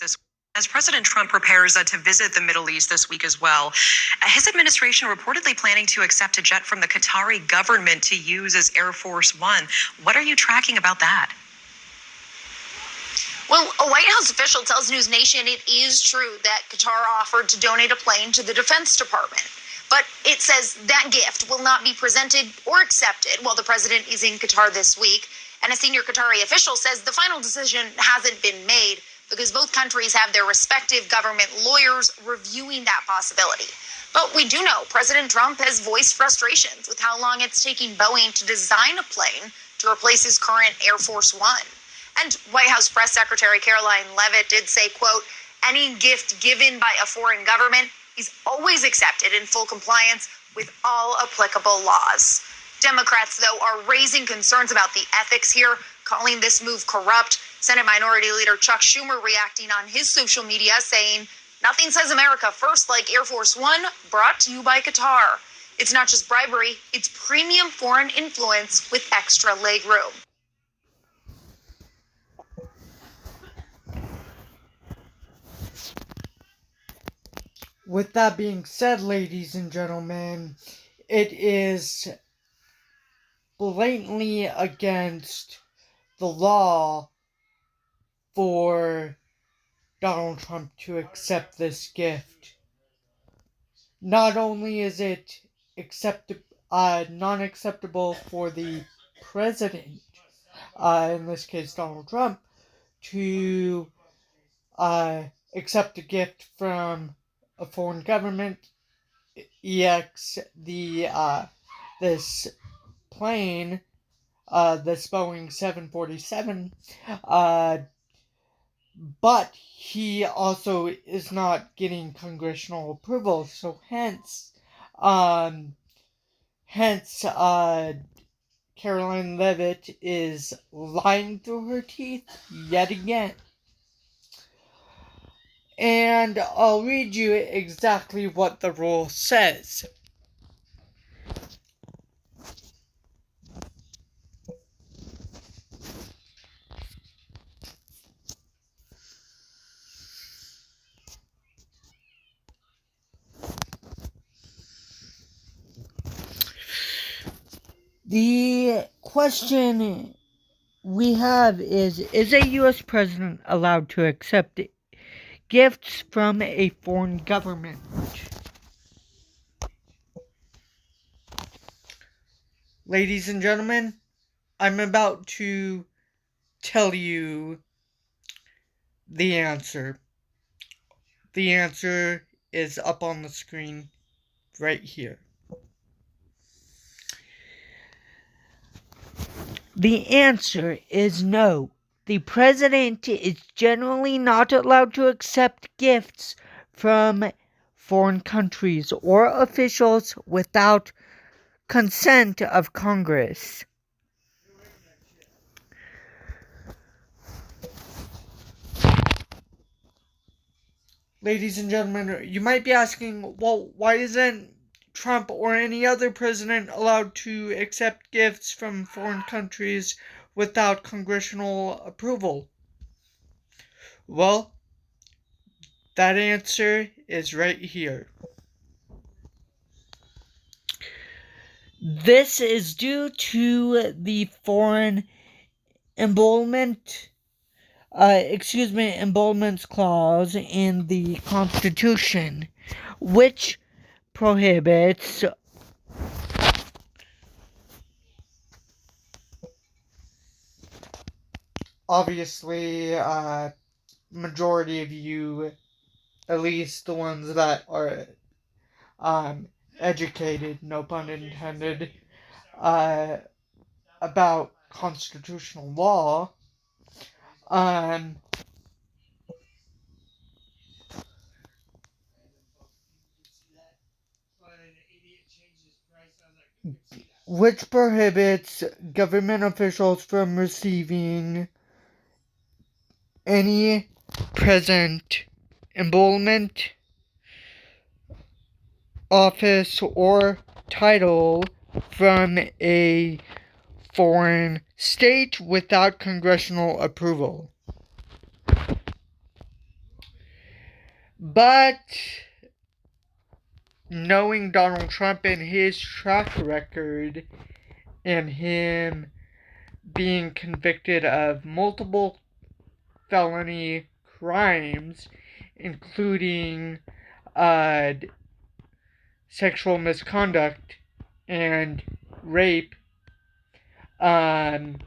this as President Trump prepares to visit the Middle East this week as well. His administration reportedly planning to accept a jet from the Qatari government to use as Air Force One. What are you tracking about that? Well, a White House official tells News Nation it is true that Qatar offered to donate a plane to the Defense Department. But it says that gift will not be presented or accepted while the president is in Qatar this week. And a senior Qatari official says the final decision hasn't been made because both countries have their respective government lawyers reviewing that possibility. But we do know President Trump has voiced frustrations with how long it's taking Boeing to design a plane to replace his current Air Force One. And White House Press Secretary Caroline Leavitt did say, quote, any gift given by a foreign government is always accepted in full compliance with all applicable laws. Democrats, though, are raising concerns about the ethics here, calling this move corrupt. Senate Minority Leader Chuck Schumer reacting on his social media, saying, nothing says America first like Air Force One, brought to you by Qatar. It's not just bribery, it's premium foreign influence with extra legroom. With that being said, ladies and gentlemen, it is blatantly against the law for Donald Trump to accept this gift. Not only is it non-acceptable for the president, in this case Donald Trump, to accept a gift from a foreign government, this plane, this Boeing 747, but he also is not getting congressional approval, so hence, Caroline Leavitt is lying through her teeth yet again. And I'll read you exactly what the rule says. The question we have is a U.S. president allowed to accept gifts from a foreign government? Ladies and gentlemen, I'm about to tell you the answer. The answer is up on the screen right here. The answer is no. The president is generally not allowed to accept gifts from foreign countries or officials without consent of Congress. Ladies and gentlemen, you might be asking, well, why isn't Trump or any other president allowed to accept gifts from foreign countries without congressional approval? Well, that answer is right here. This is due to the Foreign Emoluments Clause in the Constitution, which prohibits obviously majority of you, at least the ones that are educated, no pun intended, about constitutional law, which prohibits government officials from receiving any present emolument, office, or title from a foreign state without congressional approval. But knowing Donald Trump and his track record and him being convicted of multiple felony crimes, including sexual misconduct and rape, Donald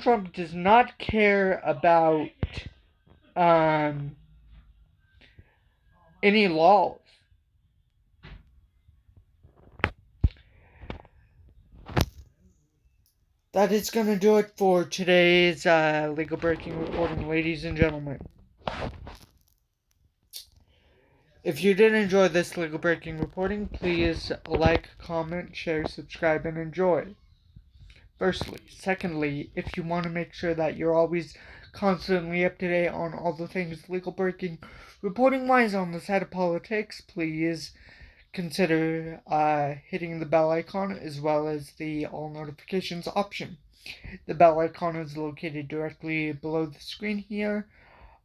Trump does not care about any laws. That is going to do it for today's legal breaking reporting, ladies and gentlemen. If you did enjoy this legal breaking reporting, please like, comment, share, subscribe, and enjoy. Firstly. Secondly, if you want to make sure that you're always constantly up to date on all the things legal breaking reporting wise on the side of politics, please consider hitting the bell icon as well as the all notifications option. The bell icon is located directly below the screen here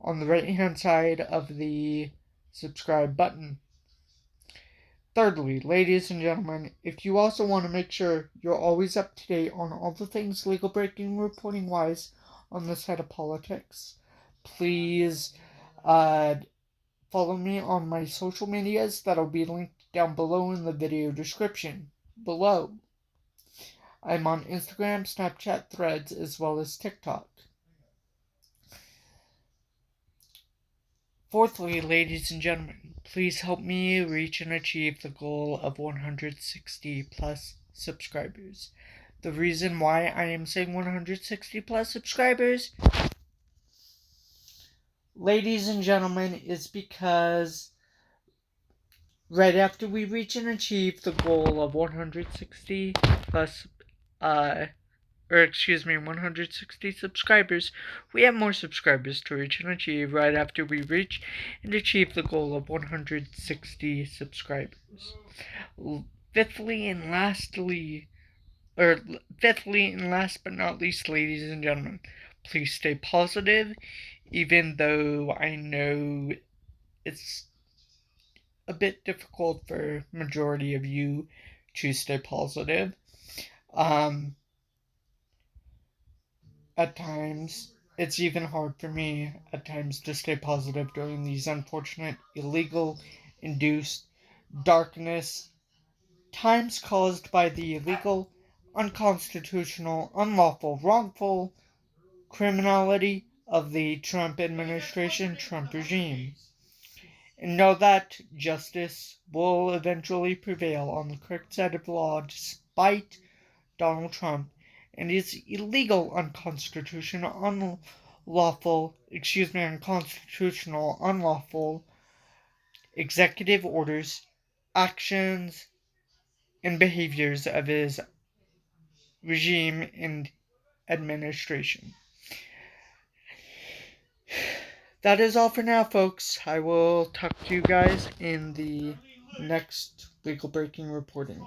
on the right hand side of the subscribe button. Thirdly, ladies and gentlemen, if you also want to make sure you're always up to date on all the things legal breaking reporting wise on the side of politics, please follow me on my social medias that'll be linked down below in the video description below. I'm on Instagram, Snapchat, Threads, as well as TikTok. Fourthly, ladies and gentlemen, please help me reach and achieve the goal of 160 plus subscribers. The reason why I am saying 160 plus subscribers, ladies and gentlemen, is because right after we reach and achieve the goal of 160 plus 160 subscribers, we have more subscribers to reach and achieve right after we reach and achieve the goal of 160 subscribers. Fifthly and last but not least, ladies and gentlemen, please stay positive, even though I know it's a bit difficult for majority of you to stay positive. At times, it's even hard for me at times to stay positive during these unfortunate, illegal, induced darkness times caused by the illegal, unconstitutional, unlawful, wrongful criminality of the Trump administration, Trump regime. And know that justice will eventually prevail on the correct side of the law despite Donald Trump and his illegal, unconstitutional, unconstitutional, unlawful executive orders, actions, and behaviors of his regime and administration. That is all for now, folks. I will talk to you guys in the next legal breaking reporting.